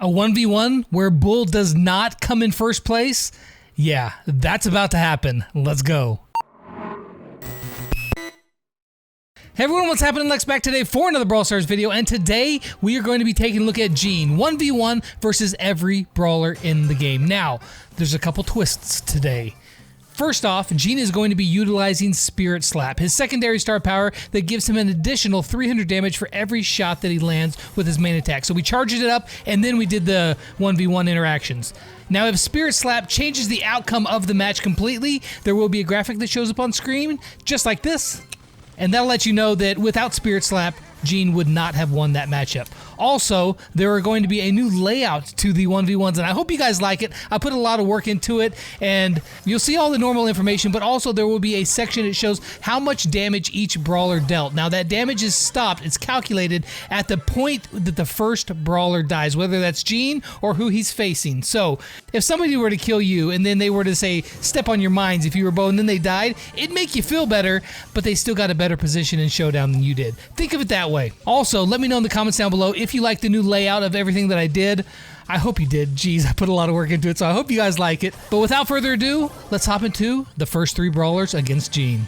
A 1v1 where Bull does not come in first place? Yeah, that's about to happen. Let's go. Hey everyone, what's happening? Lex back today for another Brawl Stars video, and today we are going to be taking a look at Gene, 1v1 versus every brawler in the game. Now, there's a couple twists today. First off, Gene is going to be utilizing Spirit Slap, his secondary star power that gives him an additional 300 damage for every shot that he lands with his main attack. So we charged it up, and then we did the 1v1 interactions. Now, if Spirit Slap changes the outcome of the match completely, there will be a graphic that shows up on screen, just like this, and that'll let you know that without Spirit Slap, Gene would not have won that matchup. Also, there are going to be a new layout to the 1v1s, and I hope you guys like it. I put a lot of work into it, and you'll see all the normal information, but also there will be a section that shows how much damage each brawler dealt. Now, that damage is stopped. It's calculated at the point that the first brawler dies, whether that's Gene or who he's facing. So, if somebody were to kill you, and then they were to say, step on your mines if you were Bo, and then they died, it'd make you feel better, but they still got a better position in Showdown than you did. Think of it that way. Also, let me know in the comments down below if you like the new layout of everything that I did. I hope you did. Jeez, I put a lot of work into it, so I hope you guys like it. But without further ado, let's hop into the first three brawlers against Gene.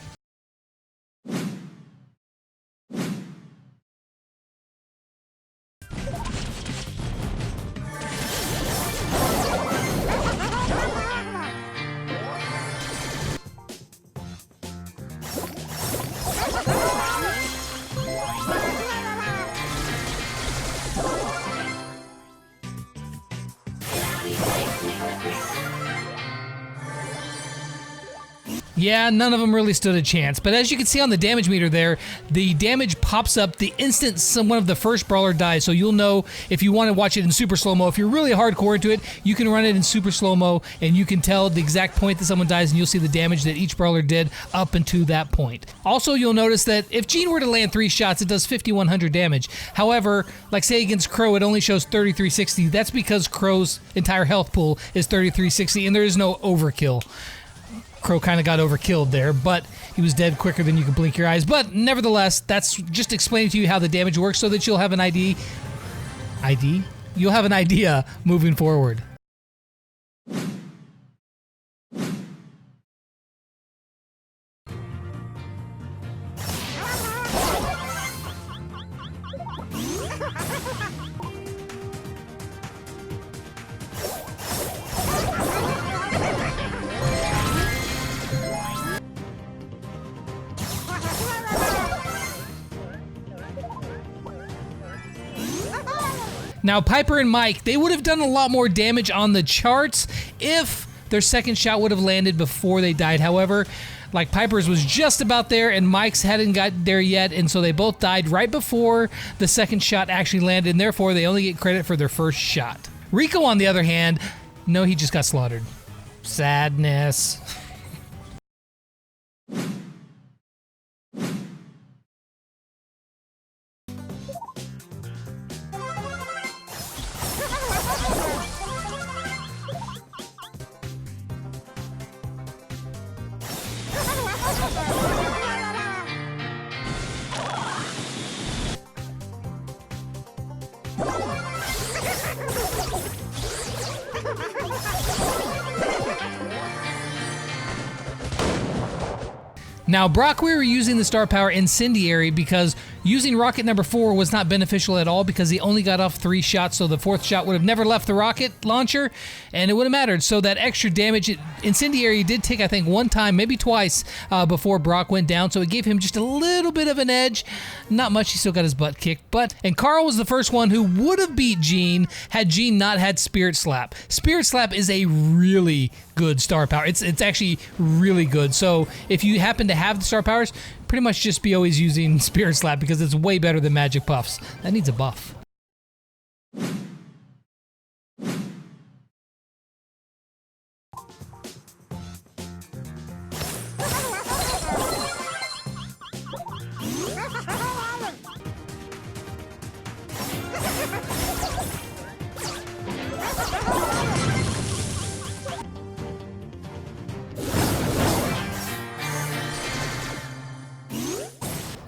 Yeah, none of them really stood a chance, but as you can see on the damage meter there, the damage pops up the instant one of the first brawler dies, so you'll know if you want to watch it in super slow-mo. If you're really hardcore into it, you can run it in super slow-mo, and you can tell the exact point that someone dies, and you'll see the damage that each brawler did up until that point. Also, you'll notice that if Gene were to land 3 shots, it does 5,100 damage. However, like say against Crow, it only shows 3,360. That's because Crow's entire health pool is 3,360, and there is no overkill. Crow kind of got overkilled there, but he was dead quicker than you could blink your eyes. But nevertheless, that's just explaining to you how the damage works so that you'll have an idea. You'll have an idea moving forward. Now, Piper and Mike, they would have done a lot more damage on the charts if their second shot would have landed before they died. However, like Piper's was just about there and Mike's hadn't got there yet, and so they both died right before the second shot actually landed, and therefore they only get credit for their first shot. Rico, on the other hand, no, he just got slaughtered. Sadness. Now, Brock, we were using the star power Incendiary because using rocket number 4 was not beneficial at all because he only got off 3 shots, so the 4th shot would have never left the rocket launcher, and it would have mattered. So that extra damage, Incendiary did take, I think, 1 time, maybe twice, before Brock went down, so it gave him just a little bit of an edge. Not much, he still got his butt kicked, and Carl was the first one who would have beat Gene had Gene not had Spirit Slap. Spirit Slap is a really good star power. It's actually really good, so if you happen to have the star powers, pretty much just be always using Spirit Slap because it's way better than Magic Puffs. That needs a buff.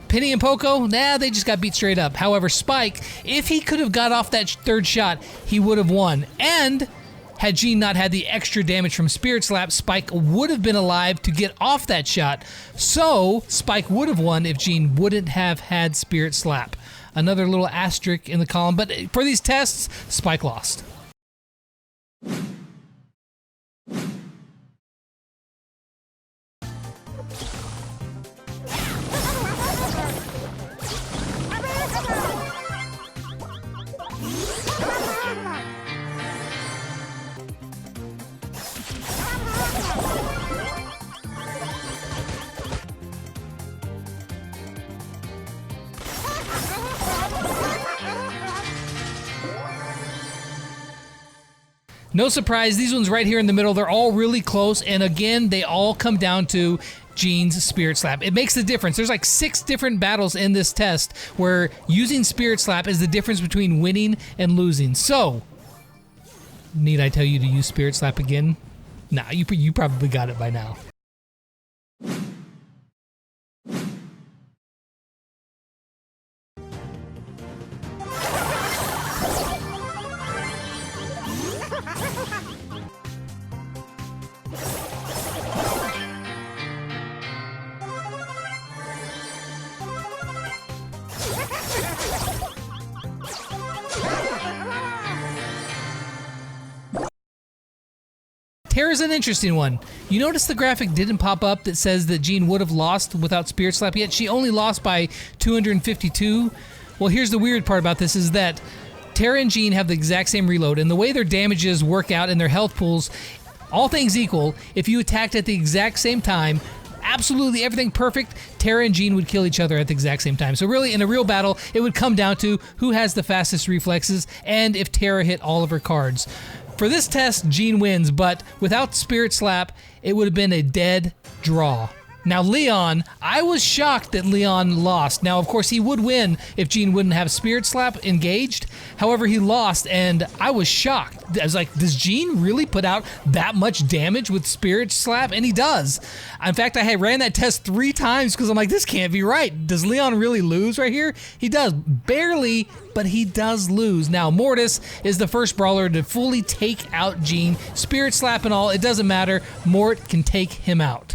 Penny and Poco, nah, they just got beat straight up. However, Spike, if he could have got off that third shot, he would have won. And had Jean not had the extra damage from Spirit Slap, Spike would have been alive to get off that shot. So, Spike would have won if Jean wouldn't have had Spirit Slap. Another little asterisk in the column, but for these tests, Spike lost. No surprise, these ones right here in the middle, they're all really close, and again, they all come down to Jean's Spirit Slap. It makes the difference. There's like 6 different battles in this test where using Spirit Slap is the difference between winning and losing. So, need I tell you to use Spirit Slap again? Nah, you probably got it by now. Here's an interesting one. You notice the graphic didn't pop up that says that Jean would have lost without Spirit Slap, yet she only lost by 252. Well, here's the weird part about this is that Tara and Jean have the exact same reload, and the way their damages work out in their health pools, all things equal, if you attacked at the exact same time, absolutely everything perfect, Tara and Jean would kill each other at the exact same time. So really, in a real battle, it would come down to who has the fastest reflexes and if Tara hit all of her cards. For this test, Jean wins, but without Spirit Slap, it would have been a dead draw. Now Leon, I was shocked that Leon lost. Now, of course, he would win if Jean wouldn't have Spirit Slap engaged. However, he lost, and I was shocked. I was like, does Jean really put out that much damage with Spirit Slap? And he does. In fact, I had ran that test 3 times because I'm like, this can't be right. Does Leon really lose right here? He does. Barely, but he does lose. Now, Mortis is the first brawler to fully take out Jean. Spirit Slap and all, it doesn't matter. Mort can take him out.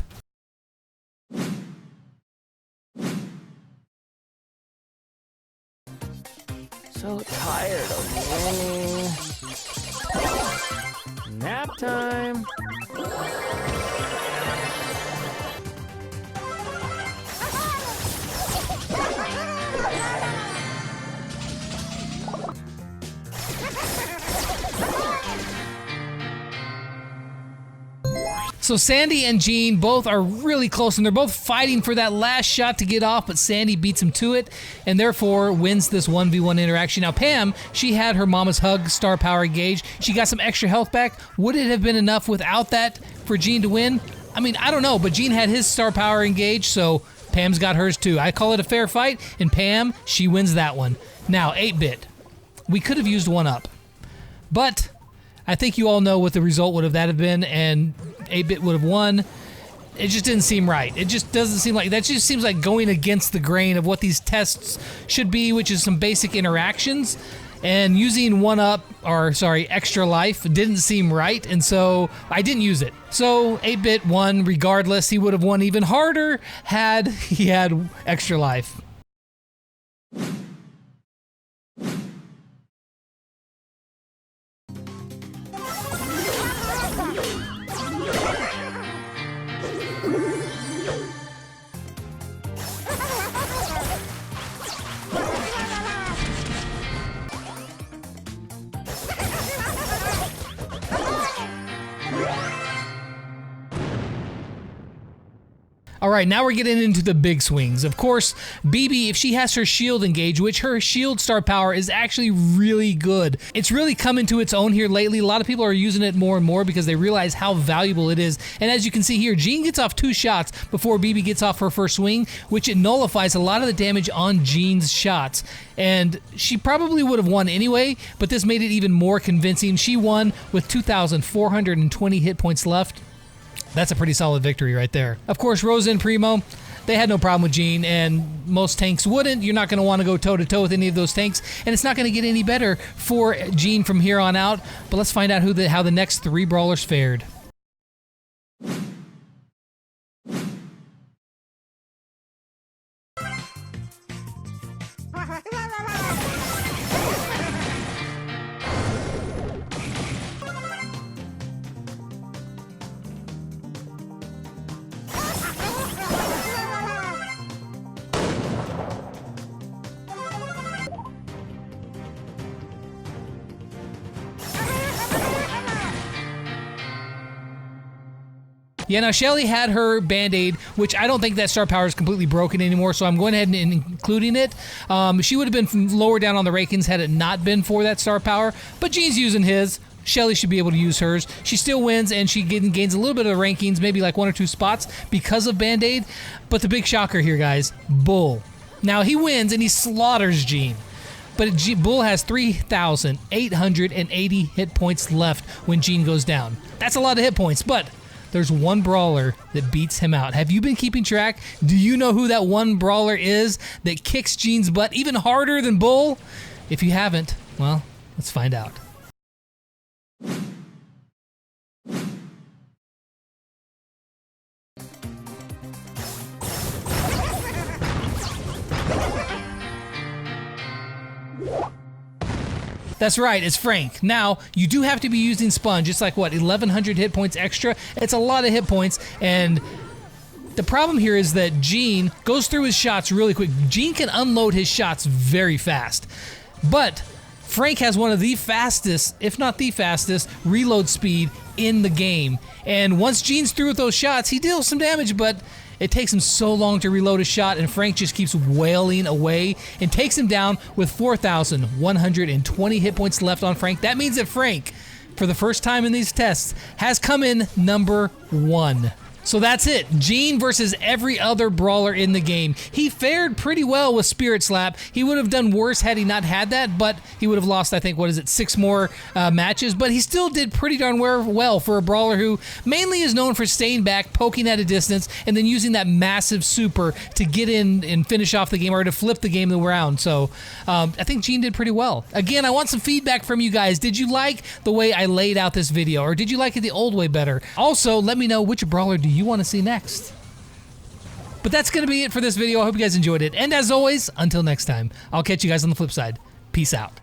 So tired of winning. Nap time. So Sandy and Jean both are really close, and they're both fighting for that last shot to get off, but Sandy beats him to it, and therefore wins this 1v1 interaction. Now Pam, she had her Mama's Hug star power engaged. She got some extra health back. Would it have been enough without that for Jean to win? I mean, I don't know, but Jean had his star power engaged, so Pam's got hers too. I call it a fair fight, and Pam, she wins that one. Now, 8-bit. We could have used 1-up, but I think you all know what the result would have been, and 8-bit would have won. It just didn't seem right. It just doesn't seem like, that just seems like going against the grain of what these tests should be, which is some basic interactions. And using 1-up, or sorry, extra life didn't seem right, and so I didn't use it. So 8-bit won regardless. He would have won even harder had he had extra life. All right, now we're getting into the big swings. Of course, BB, if she has her shield engaged, which her shield star power is actually really good. It's really come into its own here lately. A lot of people are using it more and more because they realize how valuable it is. And as you can see here, Jean gets off 2 shots before BB gets off her first swing, which it nullifies a lot of the damage on Jean's shots. And she probably would have won anyway, but this made it even more convincing. She won with 2,420 hit points left. That's a pretty solid victory right there. Of course, Rosa and Primo, they had no problem with Jean, and most tanks wouldn't. You're not going to want to go toe-to-toe with any of those tanks, and it's not going to get any better for Jean from here on out. But let's find out how the next 3 brawlers fared. Yeah, now Shelly had her Band-Aid, which I don't think that star power is completely broken anymore, so I'm going ahead and including it. She would have been lower down on the rankings had it not been for that star power, but Jean's using his. Shelly should be able to use hers. She still wins, and she gains a little bit of the rankings, maybe like 1 or 2 spots because of Band-Aid. But the big shocker here, guys, Bull. Now, he wins, and he slaughters Jean. But Bull has 3,880 hit points left when Jean goes down. That's a lot of hit points, but there's one brawler that beats him out. Have you been keeping track? Do you know who that one brawler is that kicks Jean's butt even harder than Bull? If you haven't, well, let's find out. That's right, it's Frank. Now, you do have to be using Sponge. It's like, what, 1,100 hit points extra? It's a lot of hit points, and the problem here is that Jean goes through his shots really quick. Jean can unload his shots very fast, but Frank has one of the fastest, if not the fastest, reload speed in the game. And once Jean's through with those shots, he deals some damage, but it takes him so long to reload a shot, and Frank just keeps wailing away and takes him down with 4,120 hit points left on Frank. That means that Frank, for the first time in these tests, has come in number 1. So that's it. Jean versus every other brawler in the game. He fared pretty well with Spirit Slap. He would have done worse had he not had that, but he would have lost, I think, 6 more matches. But he still did pretty darn well for a brawler who mainly is known for staying back, poking at a distance, and then using that massive super to get in and finish off the game or to flip the game around. So I think Jean did pretty well. Again, I want some feedback from you guys. Did you like the way I laid out this video, or did you like it the old way better? Also, let me know which brawler do you want to see next. But that's going to be it for this video. I hope you guys enjoyed it. And as always, until next time, I'll catch you guys on the flip side. Peace out.